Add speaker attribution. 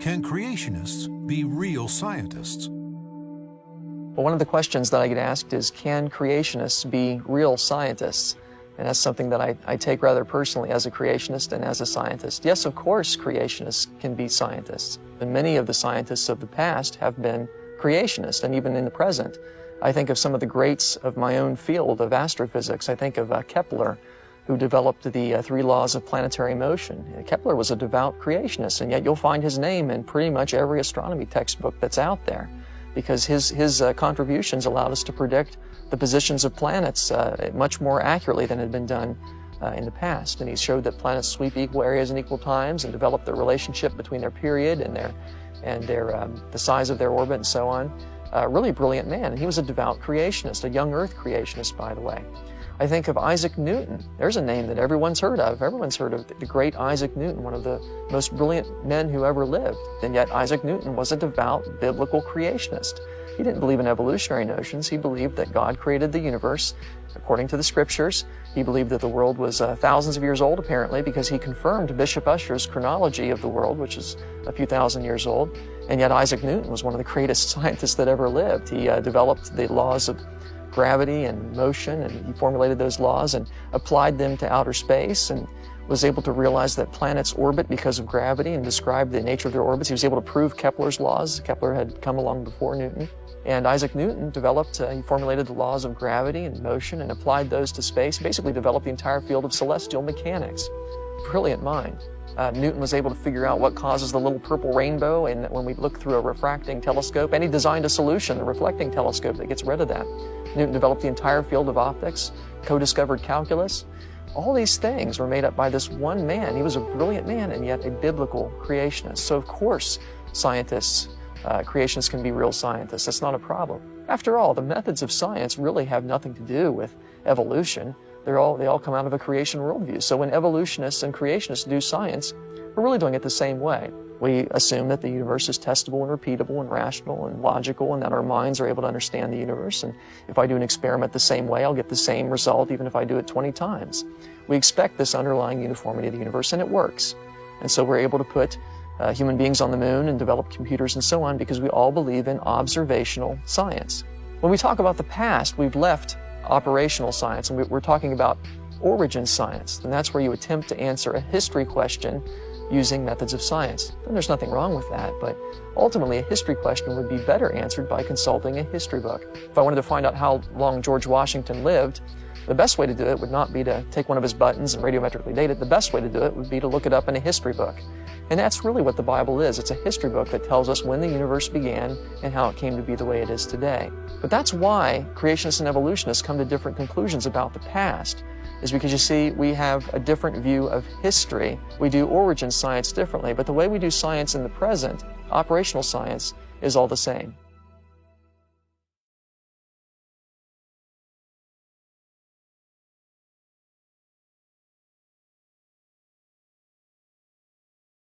Speaker 1: Can creationists be real scientists?
Speaker 2: Well, one of the questions that I get asked is, can creationists be real scientists? And that's something that I take rather personally as a creationist and as a scientist. Yes, of course, creationists can be scientists. And many of the scientists of the past have been creationists, and even in the present. I think of some of the greats of my own field of astrophysics. I think of Kepler, who developed the 3 laws of planetary motion. Kepler was a devout creationist, and yet you'll find his name in pretty much every astronomy textbook that's out there, because his contributions allowed us to predict the positions of planets much more accurately than had been done in the past. And he showed that planets sweep equal areas in equal times and develop the relationship between their period and the size of their orbit and so on. Really brilliant man, and he was a devout creationist, a young Earth creationist, by the way. I think of Isak Njutn. There's a name that everyone's heard of. Everyone's heard of the great Isak Njutn, one of the most brilliant men who ever lived. And yet Isak Njutn was a devout biblical creationist. He didn't believe in evolutionary notions. He believed that God created the universe according to the scriptures. He believed that the world was thousands of years old, apparently, because he confirmed Bishop Ussher's chronology of the world, which is a few thousand years old. And yet Isak Njutn was one of the greatest scientists that ever lived. He developed the laws of gravity and motion, and he formulated those laws and applied them to outer space, and was able to realize that planets orbit because of gravity and describe the nature of their orbits. He was able to prove Kepler's laws. Kepler had come along before Newton. And Isak Njutn he formulated the laws of gravity and motion and applied those to space, basically developed the entire field of celestial mechanics. Brilliant mind. Newton was able to figure out what causes the little purple rainbow and when we look through a refracting telescope, and he designed a solution, the reflecting telescope, that gets rid of that. Newton developed the entire field of optics, co-discovered calculus. All these things were made up by this one man. He was a brilliant man and yet a biblical creationist. So of course scientists, creationists can be real scientists. That's not a problem. After all, the methods of science really have nothing to do with evolution. They all come out of a creation worldview. So when evolutionists and creationists do science, we're really doing it the same way. We assume that the universe is testable and repeatable and rational and logical, and that our minds are able to understand the universe. And if I do an experiment the same way, I'll get the same result even if I do it 20 times. We expect this underlying uniformity of the universe, and it works. And so we're able to put human beings on the moon and develop computers and so on because we all believe in observational science. When we talk about the past, we've left operational science, and we're talking about origin science, and that's where you attempt to answer a history question using methods of science. And there's nothing wrong with that, but ultimately a history question would be better answered by consulting a history book. If I wanted to find out how long George Washington lived, the best way to do it would not be to take one of his buttons and radiometrically date it. The best way to do it would be to look it up in a history book. And that's really what the Bible is. It's a history book that tells us when the universe began and how it came to be the way it is today. But that's why creationists and evolutionists come to different conclusions about the past, is because, you see, we have a different view of history. We do origin science differently, but the way we do science in the present, operational science, is all the same.